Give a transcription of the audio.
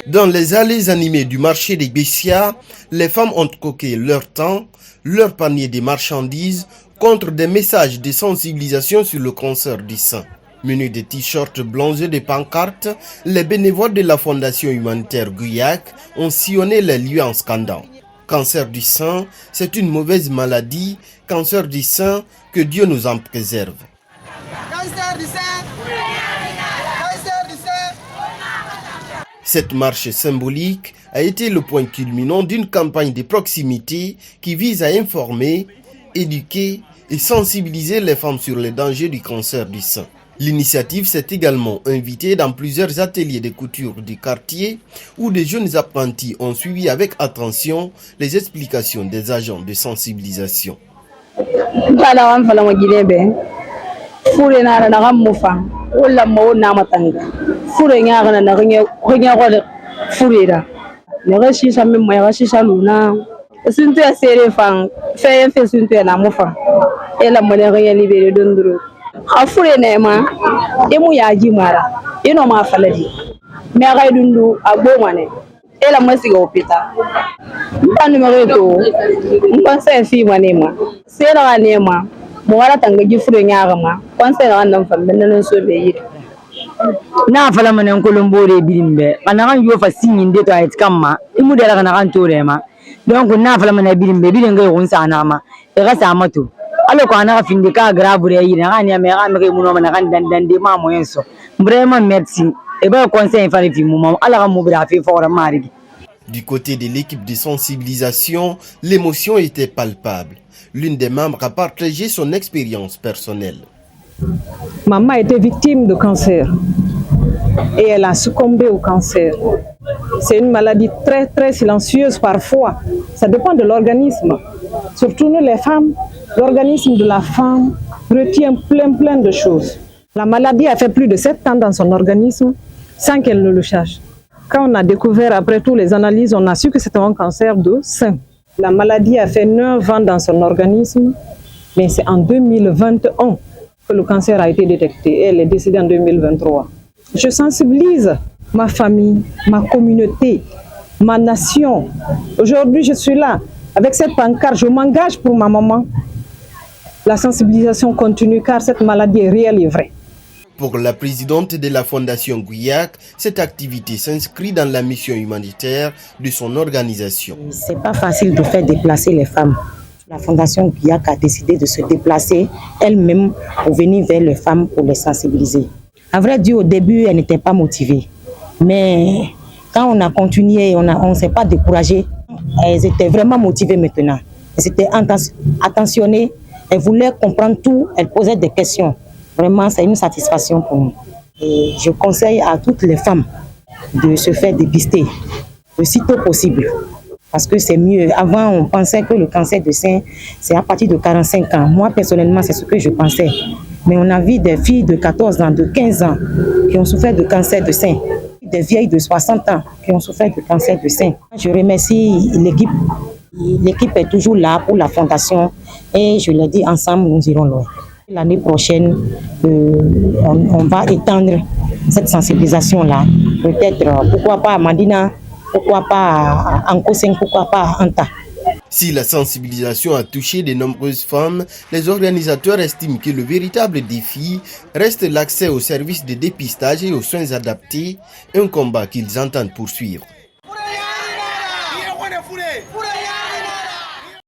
Dans les allées animées du marché des Bessia, les femmes ont coqué leur temps, leur panier de marchandises contre des messages de sensibilisation sur le cancer du sein. Munis de t-shirts blancs et de pancartes, les bénévoles de la Fondation humanitaire Guyac ont sillonné les lieux en scandant. Cancer du sein, c'est une mauvaise maladie. Cancer du sein, que Dieu nous en préserve. Cancer du sein. Cancer du sein. Cette marche symbolique a été le point culminant d'une campagne de proximité qui vise à informer, éduquer et sensibiliser les femmes sur les dangers du cancer du sein. L'initiative s'est également invitée dans plusieurs ateliers de couture du quartier où des jeunes apprentis ont suivi avec attention les explications des agents de sensibilisation. Afure nema emu ya jimara ino ma faladi me ga dundu agbomane ela masiga opita mbanu mareto mbansa fi manema sera nema mo wala tanga jifure nyaga ma konse na nan fambe nan so be yiri na fala manen kolombore bilimbe kana kan yo fa sinyinde to ayit kamma imu dela kana kan torema donc na fala manen bilimbe bilinga yo nsana ma e ga samato alors qu'on a fini de cas grave vraiment merci et ben conseil faire film moment alors on va faire fort mari. Du côté de l'équipe de sensibilisation, l'émotion était palpable. L'une des membres a partagé son expérience personnelle. Maman était victime de cancer et elle a succombé au cancer. C'est une maladie très très silencieuse parfois. Ça dépend de l'organisme. Surtout nous les femmes, l'organisme de la femme retient plein de choses. La maladie a fait plus de 7 ans dans son organisme sans qu'elle ne le sache. Quand on a découvert après toutes les analyses, on a su que c'était un cancer de sein. La maladie a fait 9 ans dans son organisme, mais c'est en 2021 que le cancer a été détecté. Elle est décédée en 2023. Je sensibilise ma famille, ma communauté, ma nation. Aujourd'hui, je suis là. Avec cette pancarte, je m'engage pour ma maman. La sensibilisation continue car cette maladie est réelle et vraie. Pour la présidente de la Fondation Guyac, cette activité s'inscrit dans la mission humanitaire de son organisation. C'est pas facile de faire déplacer les femmes. La Fondation Guyac a décidé de se déplacer elle-même pour venir vers les femmes pour les sensibiliser. À vrai dire, au début, elle n'était pas motivée. Mais quand on a continué, on ne s'est pas découragé. Elles étaient vraiment motivées maintenant. Elles étaient attentionnées, elles voulaient comprendre tout, elles posaient des questions. Vraiment, c'est une satisfaction pour nous. Et je conseille à toutes les femmes de se faire dépister le plus tôt possible. Parce que c'est mieux. Avant, on pensait que le cancer de sein, c'est à partir de 45 ans. Moi, personnellement, c'est ce que je pensais. Mais on a vu des filles de 14 ans, de 15 ans qui ont souffert de cancer de sein. Des vieilles de 60 ans qui ont souffert de cancer de sein. Je remercie l'équipe. L'équipe est toujours là pour la fondation et je l'ai dit, ensemble, nous irons loin. L'année prochaine, on va étendre cette sensibilisation-là. Peut-être, pourquoi pas à Mandina, pourquoi pas à Nkoseng, pourquoi pas à Anta. Si la sensibilisation a touché de nombreuses femmes, les organisateurs estiment que le véritable défi reste l'accès aux services de dépistage et aux soins adaptés, un combat qu'ils entendent poursuivre.